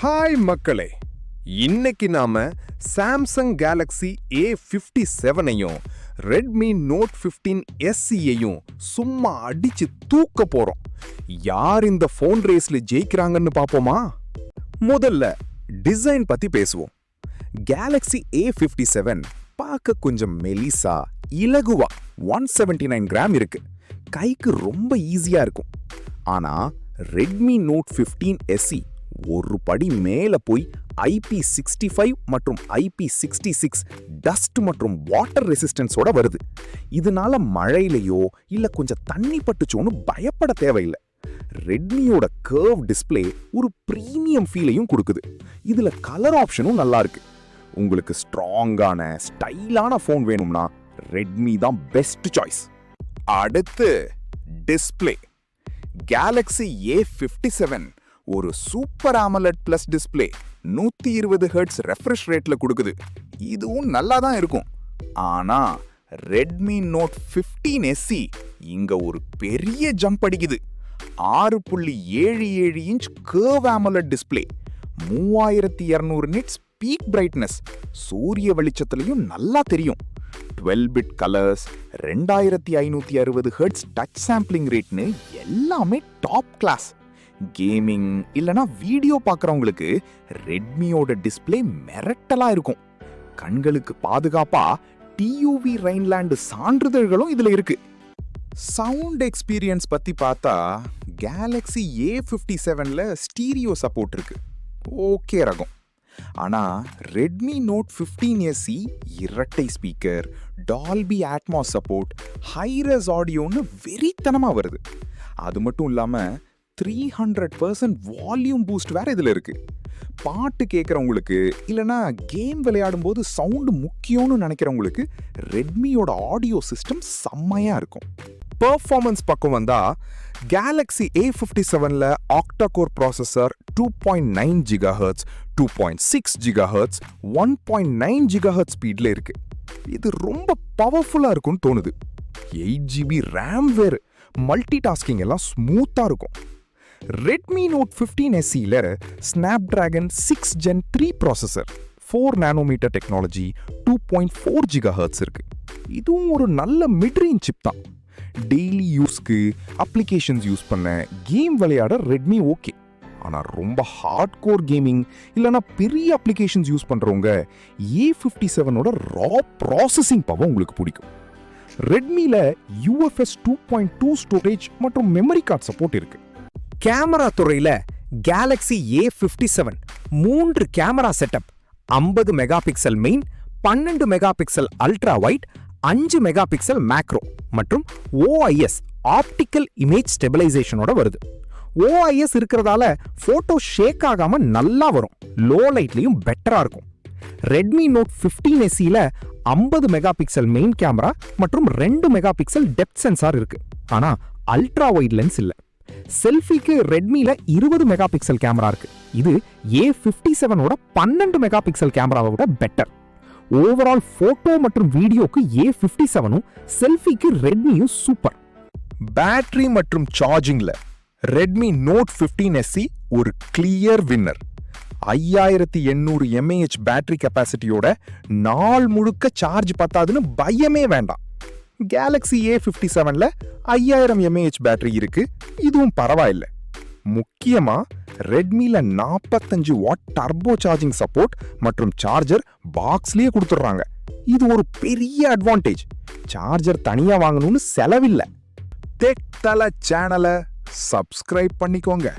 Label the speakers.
Speaker 1: Hi மக்களே, இன்னைக்கு நாம சாம்சங் கேலக்ஸி A57ஐயும் ரெட்மி நோட் 15 SEயையும் சும்மா அடிச்சு தூக்க போறோம். யார் இந்த போன் ரேஸ்ல ஜெயிக்கிறாங்கன்னு பாப்போமா? முதல்ல டிசைன் பத்தி பேசுவோம். கேலக்ஸி A57 பார்க்க கொஞ்சம் மெலிசா இலகுவா 179 கிராம் இருக்கு. கைக்கு ரொம்ப ஈஸியா இருக்கும். ஆனா ரெட்மி நோட் 15 SE ஒரு படி மேல போய் IP65 மற்றும் IP66 டஸ்ட் மற்றும் வாட்டர் ரெசிஸ்டன்ஸோட வருது. இதனால மழையிலையோ இல்ல கொஞ்சம் தண்ணி பட்டுச்சோன்னு பயப்பட தேவையில்லை. ரெட்மியோட கர்வ் டிஸ்ப்ளே ஒரு பிரீமியம் ஃபீலையும் கொடுக்குது. இதுல கலர் ஆப்ஷனும் நல்லா இருக்கு. உங்களுக்கு ஸ்ட்ராங்கான ஸ்டைலான போன் வேணும்னா ரெட்மி தான் பெஸ்ட் சாய்ஸ். அடுத்து டிஸ்ப்ளே. கேலக்ஸி A57 ஒரு super AMOLED plus display 120 Hz refresh ரேட்ல கொடுக்குது. இதுவும் நல்லா தான் இருக்கும். ஆனா ரெட்மி நோட் 15 SE இங்க ஒரு பெரிய ஜம்ப் அடிக்குது. 6.77 inch curve AMOLED display, 3200 nits peak brightness, சூரிய வெளிச்சத்திலையும் நல்லா தெரியும். 12-bit colours, 2560 Hz touch sampling ரேட்னு எல்லாமே டாப் கிளாஸ். கேமிங் இல்லனா வீடியோ பார்க்கறவங்களுக்கு ரெட்மியோட டிஸ்ப்ளே மிரட்டலா இருக்கும். கண்களுக்கு பாதுகாப்பா TUV ரெயின்லேண்ட் சான்றிதழ்களும் இதுல இருக்கு. சவுண்ட் எக்ஸ்பீரியன்ஸ் பத்தி பார்த்தா கேலக்ஸி A57ல ஸ்டீரியோ சப்போர்ட் இருக்கு. ஓகே ரகம். ஆனா ரெட்மி நோட் 15 SE இரட்டை speaker, Dolby Atmos support, hi res ஆடியோன்னு வெறித்தனமா வருது. அது மட்டும் இல்லாம 300% வால்யூம் பூஸ்ட் வேற இதுல இருக்கு. பாட்டு கேட்கறவங்களுக்கு இல்லனா கேம் விளையாடும் போது சவுண்ட் முக்கியம்னு நினைக்கிறவங்களுக்கு ரெட்மியோட ஆடியோ சிஸ்டம் செம்மையா இருக்கும். பெர்ஃபார்மன்ஸ் பக்கம் வந்தா கேலக்ஸி A57ல octa core processor 2.9 GHz, 2.6 GHz, 1.9 GHz ஸ்பீட்ல இருக்கு. இது ரொம்ப பவர்ஃபுல்லா இருக்கும்னு தோணுது. 8GB RAM வேறு, மல்டி டாஸ்கிங் எல்லாம் ஸ்மூத்தா இருக்கும். ரெட்மி நோட் 15 SEல Snapdragon 6 Gen 3 processor, 4 nanometre technology, 2.4 GHz இருக்கு. இதுவும் ஒரு நல்ல மிட் ரேஞ்ச் சிப் தான். டெய்லி யூஸ்க்கு, அப்ளிகேஷன்ஸ் யூஸ் பண்ண, கேம் விளையாட ரெட்மி ஓகே. ஆனா ரொம்ப ஹார்ட் கோர் கேமிங் இல்லனா பெரிய அப்ளிகேஷன்ஸ் யூஸ் பண்றவங்க A57ஓட ரா ப்ராசஸிங் பவர் உங்களுக்கு பிடிக்கும். ரெட்மில UFS 2.2 ஸ்டோரேஜ் மற்றும் மெமரி கார்டு சப்போர்ட் இருக்கு.
Speaker 2: கேமரா துறையில Galaxy A57 3 camera setup, 50 mega pixel main, 12 mega pixel ultra wide, 5 mega pixel macro மற்றும் OIS ஆப்டிக்கல் இமேஜ் ஸ்டெபிலைசேஷனோட வருது. OIS இருக்கிறதால போட்டோ ஷேக் ஆகாம நல்லா வரும். லோ லைட்லயும் பெட்டரா இருக்கும். ரெட்மி நோட் 15 SEல 50 மெகா பிக்சல் மெயின் கேமரா மற்றும் 2 மெகா பிக்சல் டெப்த் சென்சார் இருக்கு. ஆனா அல்ட்ரா வைட் லென்ஸ் இல்ல. செல்ஃபிக்கு ரெட்மில 20 மெகா பிக்சல் கேமரா இருக்கு. இது A57ஓட 12 மெகா பிக்சல் கேமராவை விட பெட்டர். ஓவரால் போட்டோ மற்றும் வீடியோக்கு A57ம், செல்ஃபிக்கு ரெட்மியும் சூப்பர்.
Speaker 1: பேட்டரி மற்றும் சார்ஜிங்ல ரெட்மி நோட் 15 SE ஒரு கிளியர் வின்னர். 5800 mAh பேட்டரி கெப்பாசிட்டியோட நாள் முழுக்க சார்ஜ் பத்தாதுன்னு பயமே வேண்டாம். கேலக்ஸி A57ல 5000 mAh பேட்டரி இருக்கு. இதுவும் பரவாயில்லை. முக்கியமா ரெட்மில 45 வாட் டர்போ சார்ஜிங் சப்போர்ட் மற்றும் சார்ஜர் பாக்ஸ்லயே கொடுத்துடுறாங்க. இது ஒரு பெரிய அட்வான்டேஜ். சார்ஜர் தனியா வாங்கணும்னு செலவில்லை. டெக் தல சேனலை சப்ஸ்கிரைப் பண்ணிக்கோங்க.